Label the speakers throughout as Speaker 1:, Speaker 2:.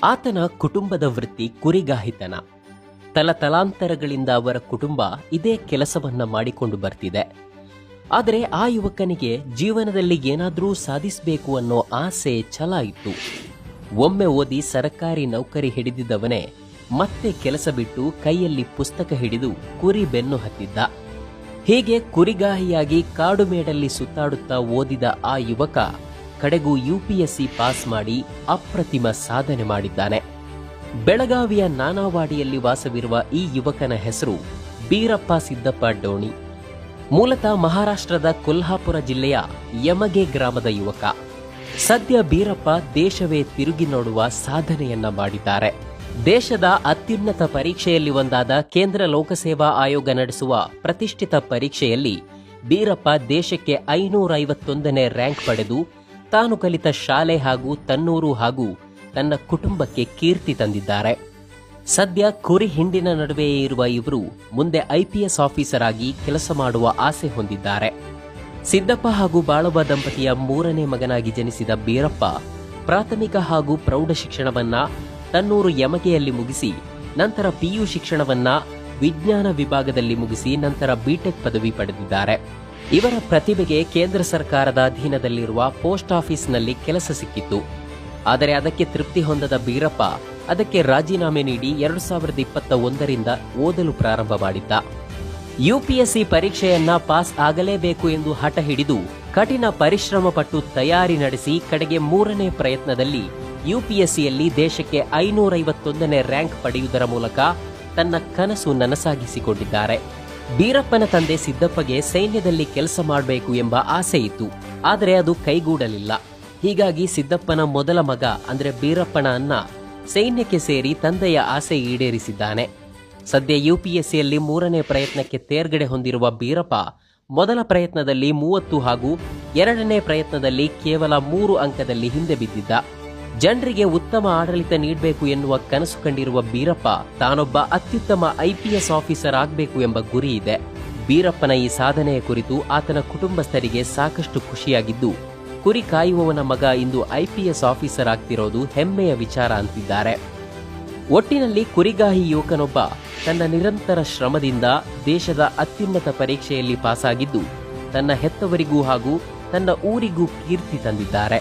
Speaker 1: ಆತನ ಕುಟುಂಬದ ವೃತ್ತಿ ಕುರಿಗಾಹಿತನ. ತಲತಲಾಂತರಗಳಿಂದ ಅವರ ಕುಟುಂಬ ಇದೇ ಕೆಲಸವನ್ನ ಮಾಡಿಕೊಂಡು ಬರ್ತಿದೆ. ಆದರೆ ಆ ಯುವಕನಿಗೆ ಜೀವನದಲ್ಲಿ ಏನಾದರೂ ಸಾಧಿಸಬೇಕು ಅನ್ನೋ ಆಸೆ, ಛಲ ಇತ್ತು. ಒಮ್ಮೆ ಓದಿ ಸರ್ಕಾರಿ ನೌಕರಿ ಹಿಡಿದಿದ್ದವನೇ ಮತ್ತೆ ಕೆಲಸ ಬಿಟ್ಟು ಕೈಯಲ್ಲಿ ಪುಸ್ತಕ ಹಿಡಿದು ಕುರಿ ಬೆನ್ನು ಹತ್ತಿದ್ದ. ಹೀಗೆ ಕುರಿಗಾಹಿಯಾಗಿ ಕಾಡು ಮೇಡಲ್ಲಿ ಸುತ್ತಾಡುತ್ತಾ ಓದಿದ ಆ ಯುವಕ ಕಡೆಗೂ UPSC ಪಾಸ್ ಮಾಡಿ ಅಪ್ರತಿಮ ಸಾಧನೆ ಮಾಡಿದ್ದಾನೆ. ಬೆಳಗಾವಿಯ ನಾನಾವಾಡಿಯಲ್ಲಿ ವಾಸವಿರುವ ಈ ಯುವಕನ ಹೆಸರು ಬೀರಪ್ಪ ಸಿದ್ದಪ್ಪ ಡೋಣಿ. ಮೂಲತಃ ಮಹಾರಾಷ್ಟ್ರದ ಕೊಲ್ಹಾಪುರ ಜಿಲ್ಲೆಯ ಯಮಗೆ ಗ್ರಾಮದ ಯುವಕ. ಸದ್ಯ ಬೀರಪ್ಪ ದೇಶವೇ ತಿರುಗಿ ನೋಡುವ ಸಾಧನೆಯನ್ನ ಮಾಡಿದ್ದಾರೆ. ದೇಶದ ಅತ್ಯುನ್ನತ ಪರೀಕ್ಷೆಯಲ್ಲಿ ಒಂದಾದ ಕೇಂದ್ರ ಲೋಕಸೇವಾ ಆಯೋಗ ನಡೆಸುವ ಪ್ರತಿಷ್ಠಿತ ಪರೀಕ್ಷೆಯಲ್ಲಿ ಬೀರಪ್ಪ ದೇಶಕ್ಕೆ 551ನೇ ರ್ಯಾಂಕ್ ಪಡೆದು ತಾನು ಕಲಿತ ಶಾಲೆ ಹಾಗೂ ತನ್ನೂರು ಹಾಗೂ ತನ್ನ ಕುಟುಂಬಕ್ಕೆ ಕೀರ್ತಿ ತಂದಿದ್ದಾರೆ. ಸದ್ಯ ಕುರಿ ಹಿಂಡಿನ ನಡುವೆಯೇ ಇರುವ ಇವರು ಮುಂದೆ IPS ಆಫೀಸರ್ ಆಗಿ ಕೆಲಸ ಮಾಡುವ ಆಸೆ ಹೊಂದಿದ್ದಾರೆ. ಸಿದ್ದಪ್ಪ ಹಾಗೂ ಬಾಳವ್ವ ದಂಪತಿಯ 3ನೇ ಮಗನಾಗಿ ಜನಿಸಿದ ಬೀರಪ್ಪ ಪ್ರಾಥಮಿಕ ಹಾಗೂ ಪ್ರೌಢ ಶಿಕ್ಷಣವನ್ನ ತನ್ನೂರು ಯಮಗೆಯಲ್ಲಿ ಮುಗಿಸಿ ನಂತರ PU ಶಿಕ್ಷಣವನ್ನ ವಿಜ್ಞಾನ ವಿಭಾಗದಲ್ಲಿ ಮುಗಿಸಿ ನಂತರ ಬಿಟೆಕ್ ಪದವಿ ಪಡೆದಿದ್ದಾರೆ. ಇವರ ಪ್ರತಿಭೆಗೆ ಕೇಂದ್ರ ಸರ್ಕಾರದ ಅಧೀನದಲ್ಲಿರುವ ಪೋಸ್ಟ್ ಆಫೀಸ್ನಲ್ಲಿ ಕೆಲಸ ಸಿಕ್ಕಿತ್ತು. ಆದರೆ ಅದಕ್ಕೆ ತೃಪ್ತಿ ಹೊಂದದ ಬೀರಪ್ಪ ಅದಕ್ಕೆ ರಾಜೀನಾಮೆ ನೀಡಿ 2021ರಿಂದ ಓದಲು ಪ್ರಾರಂಭ ಮಾಡಿದ್ದ. UPSC ಪರೀಕ್ಷೆಯನ್ನ ಪಾಸ್ ಆಗಲೇಬೇಕು ಎಂದು ಹಠ ಹಿಡಿದು ಕಠಿಣ ಪರಿಶ್ರಮ ಪಟ್ಟು ತಯಾರಿ ನಡೆಸಿ ಕಡೆಗೆ 3ನೇ ಪ್ರಯತ್ನದಲ್ಲಿ UPSCಯಲ್ಲಿ ದೇಶಕ್ಕೆ 551ನೇ ರ್ಯಾಂಕ್ ಪಡೆಯುವುದರ ಮೂಲಕ ತನ್ನ ಕನಸು ನನಸಾಗಿಸಿಕೊಂಡಿದ್ದಾರೆ. ಬೀರಪ್ಪನ ತಂದೆ ಸಿದ್ದಪ್ಪಗೆ ಸೈನ್ಯದಲ್ಲಿ ಕೆಲಸ ಮಾಡಬೇಕು ಎಂಬ ಆಸೆ ಇತ್ತು. ಆದರೆ ಅದು ಕೈಗೂಡಲಿಲ್ಲ. ಹೀಗಾಗಿ ಸಿದ್ದಪ್ಪನ ಮೊದಲ ಮಗ ಅಂದ್ರೆ ಬೀರಪ್ಪನ ಅಣ್ಣ ಸೈನ್ಯಕ್ಕೆ ಸೇರಿ ತಂದೆಯ ಆಸೆ ಈಡೇರಿಸಿದ್ದಾನೆ. ಸದ್ಯ UPSCಯಲ್ಲಿ 3ನೇ ಪ್ರಯತ್ನಕ್ಕೆ ತೇರ್ಗಡೆ ಹೊಂದಿರುವ ಬೀರಪ್ಪ ಮೊದಲ ಪ್ರಯತ್ನದಲ್ಲಿ 30 ಹಾಗೂ 2ನೇ ಪ್ರಯತ್ನದಲ್ಲಿ ಕೇವಲ 3 ಅಂಕದಲ್ಲಿ ಹಿಂದೆ ಬಿದ್ದಿದ್ದ. ಜನರಿಗೆ ಉತ್ತಮ ಆಡಳಿತ ನೀಡಬೇಕು ಎನ್ನುವ ಕನಸು ಕಂಡಿರುವ ಬೀರಪ್ಪ ತಾನೊಬ್ಬ ಅತ್ಯುತ್ತಮ IPS ಆಫೀಸರ್ ಆಗಬೇಕು ಎಂಬ ಗುರಿ ಇದೆ. ಬೀರಪ್ಪನ ಈ ಸಾಧನೆಯ ಕುರಿತು ಆತನ ಕುಟುಂಬಸ್ಥರಿಗೆ ಸಾಕಷ್ಟು ಖುಷಿಯಾಗಿದ್ದು, ಕುರಿ ಕಾಯುವವನ ಮಗ ಇಂದು IPS ಆಫೀಸರ್ ಆಗ್ತಿರೋದು ಹೆಮ್ಮೆಯ ವಿಚಾರ ಅಂತಿದ್ದಾರೆ. ಒಟ್ಟಿನಲ್ಲಿ ಕುರಿಗಾಹಿ ಯುವಕನೊಬ್ಬ ತನ್ನ ನಿರಂತರ ಶ್ರಮದಿಂದ ದೇಶದ ಅತ್ಯುನ್ನತ ಪರೀಕ್ಷೆಯಲ್ಲಿ ಪಾಸಾಗಿದ್ದು ತನ್ನ ಹೆತ್ತವರಿಗೂ ಹಾಗೂ ತನ್ನ ಊರಿಗೂ ಕೀರ್ತಿ ತಂದಿದ್ದಾರೆ.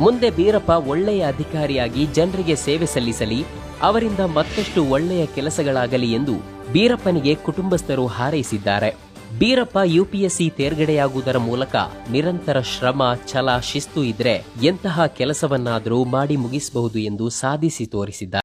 Speaker 1: ಮುಂದೆ ಬೀರಪ್ಪ ಒಳ್ಳೆಯ ಅಧಿಕಾರಿಯಾಗಿ ಜನರಿಗೆ ಸೇವೆ ಸಲ್ಲಿಸಲಿ, ಅವರಿಂದ ಮತ್ತಷ್ಟು ಒಳ್ಳೆಯ ಕೆಲಸಗಳಾಗಲಿ ಎಂದು ಬೀರಪ್ಪನಿಗೆ ಕುಟುಂಬಸ್ಥರು ಹಾರೈಸಿದ್ದಾರೆ. ಬೀರಪ್ಪ UPSC ತೇರ್ಗಡೆಯಾಗುವುದರ ಮೂಲಕ ನಿರಂತರ ಶ್ರಮ, ಛಲ, ಶಿಸ್ತು ಇದ್ರೆ ಎಂತಹ ಕೆಲಸವನ್ನಾದರೂ ಮಾಡಿ ಮುಗಿಸಬಹುದು ಎಂದು ಸಾಧಿಸಿ ತೋರಿಸಿದ್ದಾರೆ.